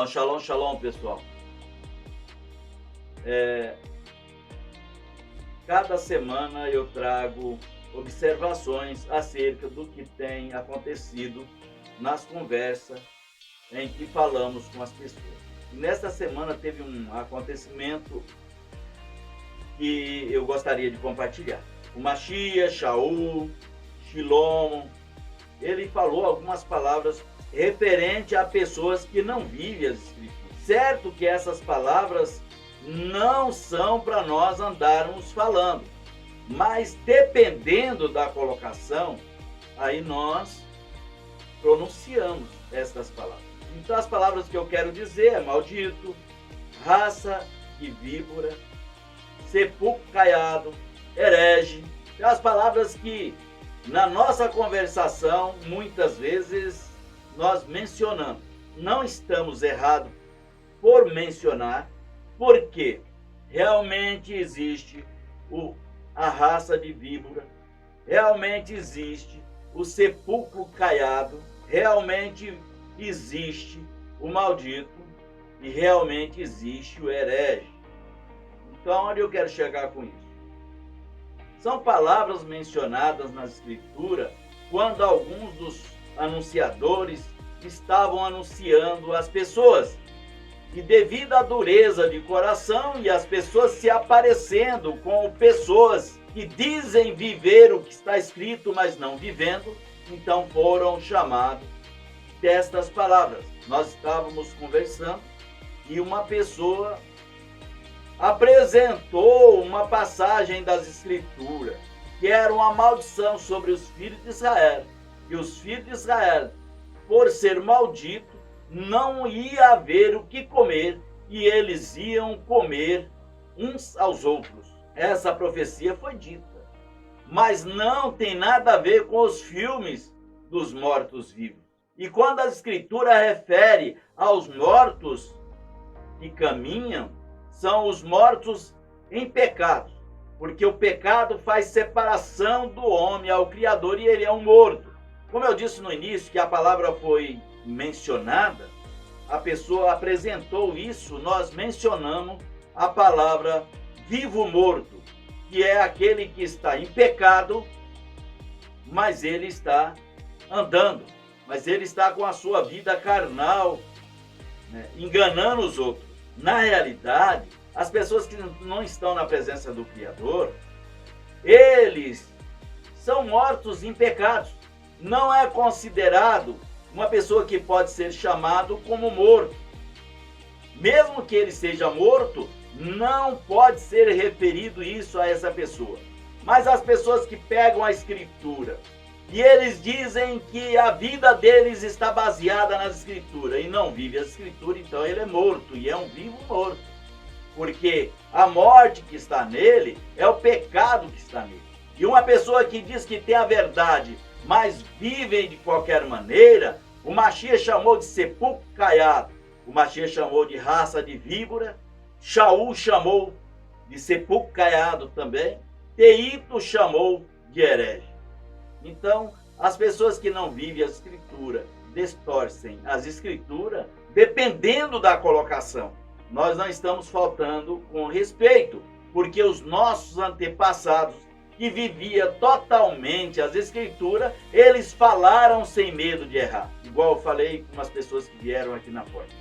Shalom, shalom, pessoal. Cada semana eu trago observações acerca do que tem acontecido nas conversas em que falamos com as pessoas. E nesta semana teve um acontecimento que eu gostaria de compartilhar. O Mashiach, Shaul, Shlomo, ele falou algumas palavras referente a pessoas que não vivem as Escrituras. Certo que essas palavras não são para nós andarmos falando, mas dependendo da colocação, aí nós pronunciamos essas palavras. Então as palavras que eu quero dizer é maldito, raça de víbora, sepulcro caiado, herege. São as palavras que na nossa conversação muitas vezes nós mencionamos. Não estamos errados por mencionar, porque realmente existe a raça de víbora, realmente existe o sepulcro caiado, realmente existe o maldito e realmente existe o herege. Então, onde eu quero chegar com isso? São palavras mencionadas na Escritura quando alguns dos anunciadores estavam anunciando às pessoas. E devido à dureza de coração e as pessoas se aparecendo com pessoas que dizem viver o que está escrito, mas não vivendo, então foram chamados destas palavras. Nós estávamos conversando e uma pessoa apresentou uma passagem das Escrituras, que era uma maldição sobre os filhos de Israel. E os filhos de Israel, por ser malditos, não ia haver o que comer e eles iam comer uns aos outros. Essa profecia foi dita, mas não tem nada a ver com os filmes dos mortos-vivos. E quando a Escritura refere aos mortos que caminham, são os mortos em pecado, porque o pecado faz separação do homem ao Criador e ele é um morto. Como eu disse no início, que a palavra foi mencionada, a pessoa apresentou isso, nós mencionamos a palavra vivo-morto, que é aquele que está em pecado, mas ele está andando, mas ele está com a sua vida carnal, enganando os outros. Na realidade, as pessoas que não estão na presença do Criador, eles são mortos em pecados. Não é considerado uma pessoa que pode ser chamado como morto. Mesmo que ele seja morto, não pode ser referido isso a essa pessoa. Mas as pessoas que pegam a Escritura e eles dizem que a vida deles está baseada nas Escrituras e não vive a Escritura, então ele é morto e é um vivo morto. Porque a morte que está nele é o pecado que está nele. E uma pessoa que diz que tem a verdade, mas vivem de qualquer maneira, o Mashiach chamou de sepulcro caiado, o Mashiach chamou de raça de víbora, Shaul chamou de sepulcro caiado também, Teito chamou de herege. Então, as pessoas que não vivem a Escritura distorcem as Escrituras dependendo da colocação. Nós não estamos faltando com respeito, porque os nossos antepassados que vivia totalmente as Escrituras, eles falaram sem medo de errar. Igual eu falei com umas pessoas que vieram aqui na porta.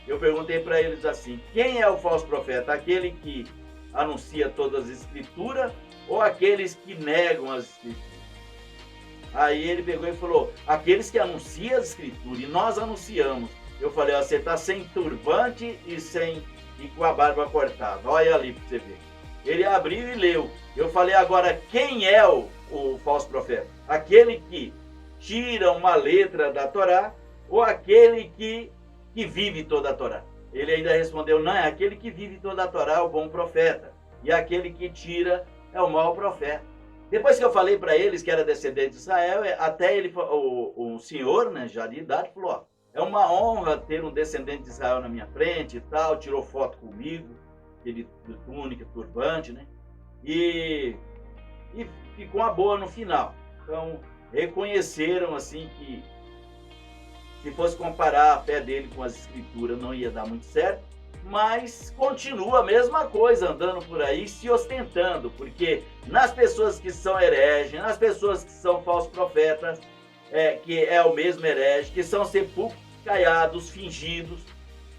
Eu perguntei para eles assim, quem é o falso profeta? Aquele que anuncia todas as Escrituras ou aqueles que negam as Escrituras? Aí ele pegou e falou, aqueles que anunciam as Escrituras, e nós anunciamos. Eu falei, ó, você está sem turbante e com a barba cortada. Olha ali para você ver. Ele abriu e leu. Eu falei, agora, quem é o falso profeta? Aquele que tira uma letra da Torá ou aquele que vive toda a Torá? Ele ainda respondeu, não, é aquele que vive toda a Torá, é o bom profeta. E aquele que tira é o mau profeta. Depois que eu falei para eles que era descendente de Israel, até ele, o senhor, né, já de idade, falou, ó, é uma honra ter um descendente de Israel na minha frente e tal, tirou foto comigo, aquele túnica, turbante, né? E ficou uma boa no final. Então, reconheceram assim que Se fosse comparar a fé dele com as escrituras, não ia dar muito certo, mas continua a mesma coisa, andando por aí, se ostentando, porque nas pessoas que são hereges, nas pessoas que são falsos profetas, que é o mesmo herege, que são sepulcros caiados, fingidos,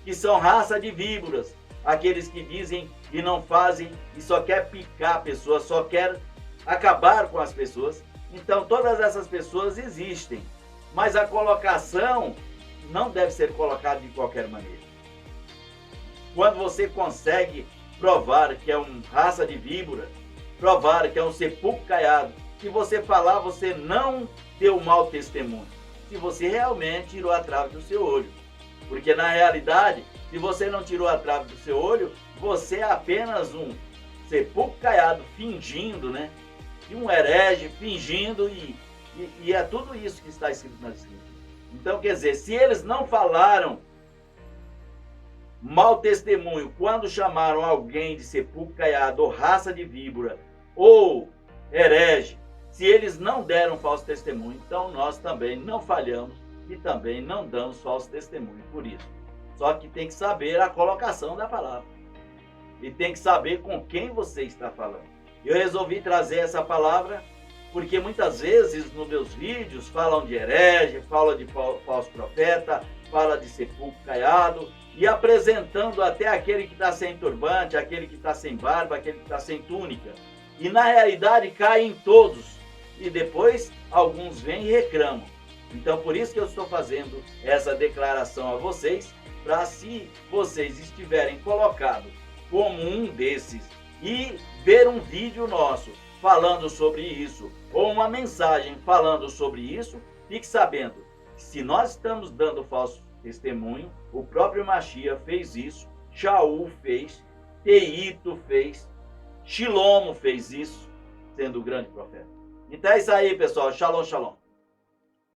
que são raça de víboras, aqueles que dizem e não fazem e só quer picar a pessoa, só quer acabar com as pessoas. Então todas essas pessoas existem, mas a colocação não deve ser colocada de qualquer maneira. Quando você consegue provar que é uma raça de víbora, provar que é um sepulcro caiado, se você falar, você não deu mau testemunho. Se você realmente tirou a trave do seu olho. Porque na realidade, se você não tirou a trave do seu olho, você é apenas um sepulcro caiado, fingindo, né? E um herege, fingindo, e é tudo isso que está escrito nas escrituras. Então, quer dizer, se eles não falaram mau testemunho quando chamaram alguém de sepulcro caiado, ou raça de víbora, ou herege, se eles não deram falso testemunho, então nós também não falhamos e também não damos falso testemunho por isso. Só que tem que saber a colocação da palavra. E tem que saber com quem você está falando. Eu resolvi trazer essa palavra porque muitas vezes nos meus vídeos falam de herege, falam de falso profeta, fala de sepulcro caiado, e apresentando até aquele que está sem turbante, aquele que está sem barba, aquele que está sem túnica. E na realidade caem todos. E depois alguns vêm e reclamam. Então por isso que eu estou fazendo essa declaração a vocês, para se vocês estiverem colocados como um desses e ver um vídeo nosso falando sobre isso, ou uma mensagem falando sobre isso, fique sabendo que se nós estamos dando falso testemunho, o próprio Mashiach fez isso, Shaul fez, Teito fez, Shilomo fez isso, sendo o grande profeta. Então é isso aí, pessoal. Shalom, shalom.